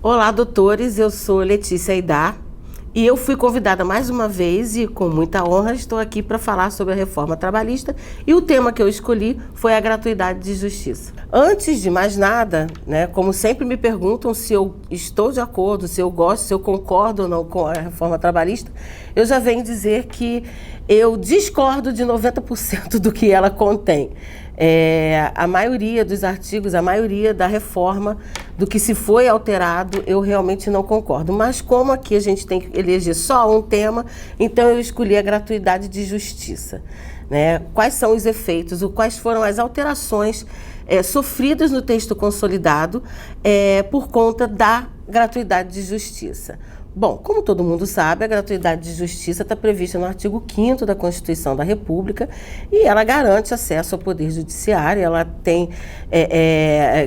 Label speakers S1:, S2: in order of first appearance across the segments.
S1: Olá, doutores, eu sou Letícia Aidar e eu fui convidada mais uma vez e com muita honra estou aqui para falar sobre a reforma trabalhista e o tema que eu escolhi foi a gratuidade de justiça. Antes de mais nada, como sempre me perguntam se eu estou de acordo, se eu gosto, se eu concordo ou não com a reforma trabalhista, eu já venho dizer que eu discordo de 90% do que ela contém. A maioria dos artigos, a maioria da reforma, do que se foi alterado, eu realmente não concordo. Mas como aqui a gente tem que eleger só um tema, então eu escolhi a gratuidade de justiça. Quais são os efeitos, quais foram as alterações sofridas no texto consolidado por conta da gratuidade de justiça. Bom, como todo mundo sabe, a gratuidade de justiça está prevista no artigo 5º da Constituição da República e ela garante acesso ao Poder Judiciário, ela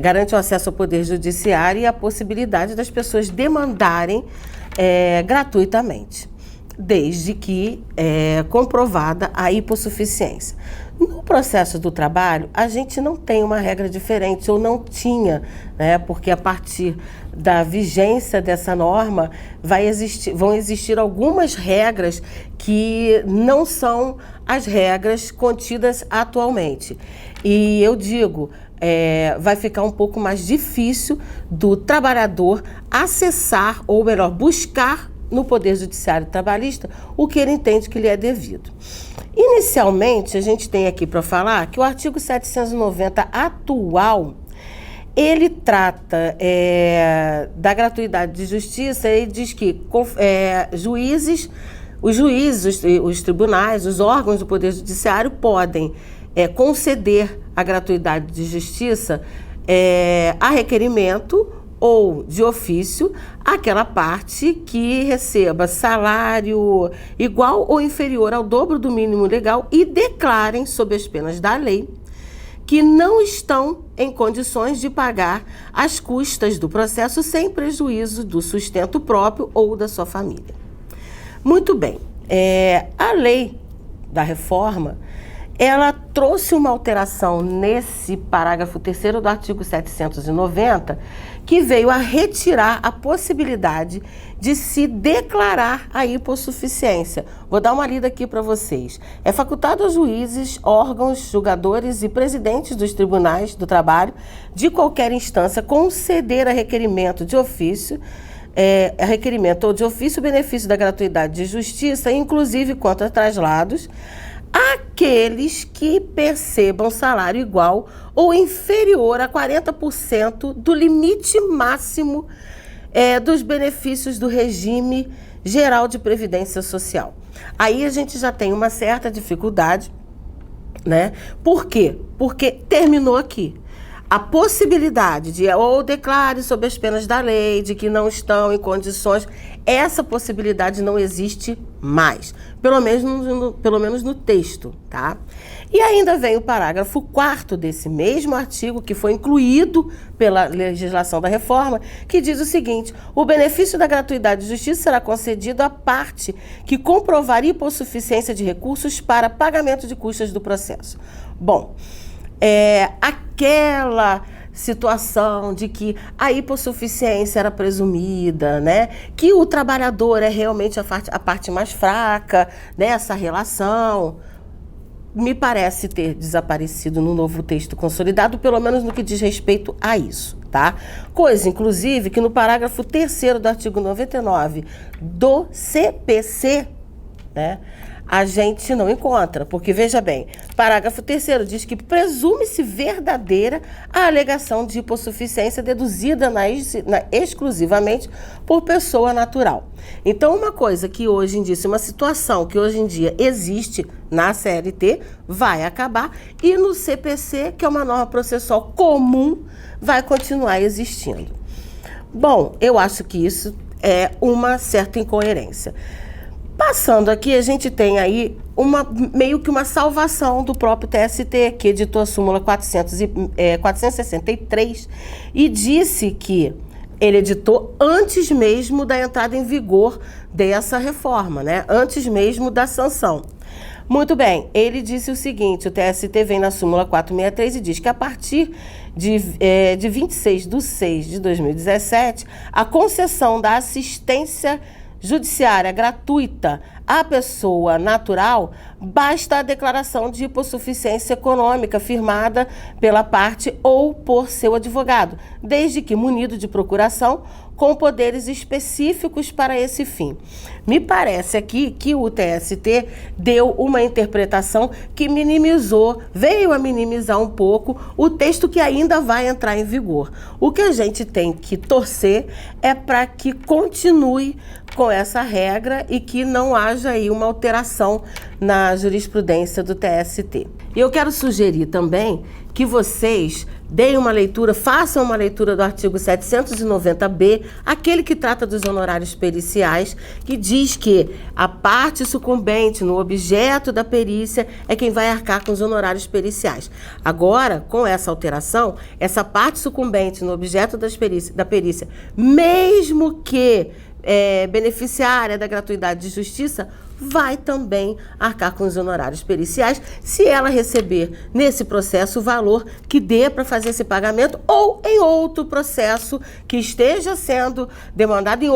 S1: garante o acesso ao Poder Judiciário e a possibilidade das pessoas demandarem gratuitamente, desde que comprovada a hipossuficiência. No processo do trabalho, a gente não tem uma regra diferente, ou não tinha, porque a partir da vigência dessa norma vão existir algumas regras que não são as regras contidas atualmente. E eu digo, vai ficar um pouco mais difícil do trabalhador acessar, ou melhor, buscar no Poder Judiciário Trabalhista o que ele entende que lhe é devido. Inicialmente, a gente tem aqui para falar que o artigo 790 atual, ele trata da gratuidade de justiça e diz que os juízes, os tribunais, os órgãos do Poder Judiciário podem conceder a gratuidade de justiça a requerimento ou de ofício aquela parte que receba salário igual ou inferior ao dobro do mínimo legal e declarem, sob as penas da lei, que não estão em condições de pagar as custas do processo sem prejuízo do sustento próprio ou da sua família. Muito bem, a lei da reforma, ela trouxe uma alteração nesse parágrafo 3º do artigo 790, que veio a retirar a possibilidade de se declarar a hipossuficiência. Vou dar uma lida aqui para vocês. É facultado aos juízes, órgãos, julgadores e presidentes dos tribunais do trabalho de qualquer instância conceder a requerimento de ofício, requerimento ou de ofício o benefício da gratuidade de justiça, inclusive quanto a traslados, aqueles que percebam salário igual ou inferior a 40% do limite máximo dos benefícios do regime geral de previdência social. Aí a gente já tem uma certa dificuldade, Por quê? Porque terminou aqui. A possibilidade de ou declare sob as penas da lei, de que não estão em condições, essa possibilidade não existe mais, pelo menos no texto, tá? E ainda vem o parágrafo 4º desse mesmo artigo, que foi incluído pela legislação da reforma, que diz o seguinte: o benefício da gratuidade de justiça será concedido à parte que comprovar hipossuficiência de recursos para pagamento de custas do processo. Bom, aquela situação de que a hipossuficiência era presumida, que o trabalhador é realmente a parte mais fraca dessa relação, me parece ter desaparecido no novo texto consolidado, pelo menos no que diz respeito a isso, tá? Coisa, inclusive, que no parágrafo 3º do artigo 99 do CPC, a gente não encontra, porque, veja bem, parágrafo 3º diz que presume-se verdadeira a alegação de hipossuficiência deduzida exclusivamente por pessoa natural. Então, uma coisa que hoje em dia, uma situação que hoje em dia existe na CLT, vai acabar, e no CPC, que é uma norma processual comum, vai continuar existindo. Bom, eu acho que isso é uma certa incoerência. Passando aqui, a gente tem aí meio que uma salvação do próprio TST, que editou a súmula 463 e disse que ele editou antes mesmo da entrada em vigor dessa reforma, antes mesmo da sanção. Muito bem, ele disse o seguinte, o TST vem na súmula 463 e diz que a partir de 26/6/2017, a concessão da assistência judiciária gratuita à pessoa natural, basta a declaração de hipossuficiência econômica firmada pela parte ou por seu advogado, desde que munido de procuração com poderes específicos para esse fim. Me parece aqui que o TST deu uma interpretação que veio a minimizar um pouco o texto que ainda vai entrar em vigor. O que a gente tem que torcer é para que continue com essa regra e que não haja aí uma alteração na jurisprudência do TST. E eu quero sugerir também que vocês deem uma leitura, façam uma leitura do artigo 790-B, aquele que trata dos honorários periciais, que diz que a parte sucumbente no objeto da perícia é quem vai arcar com os honorários periciais. Agora, com essa alteração, essa parte sucumbente no objeto da perícia, mesmo que beneficiária da gratuidade de justiça, vai também arcar com os honorários periciais se ela receber nesse processo o valor que dê para fazer esse pagamento ou em outro processo que esteja sendo demandado em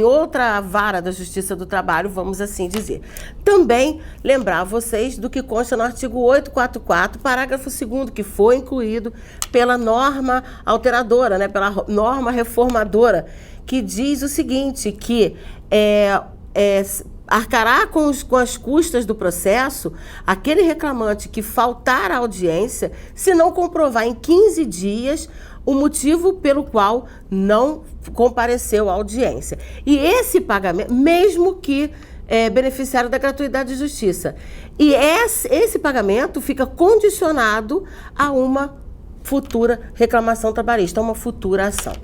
S1: outra vara da Justiça do Trabalho, vamos assim dizer. Também lembrar vocês do que consta no artigo 844, parágrafo 2º, que foi incluído pela norma alteradora, né, pela norma reformadora, que diz o seguinte, que arcará com as custas do processo aquele reclamante que faltar à audiência se não comprovar em 15 dias o motivo pelo qual não compareceu à audiência. E esse pagamento, mesmo que beneficiário da gratuidade de justiça, e esse pagamento fica condicionado a uma futura reclamação trabalhista, a uma futura ação.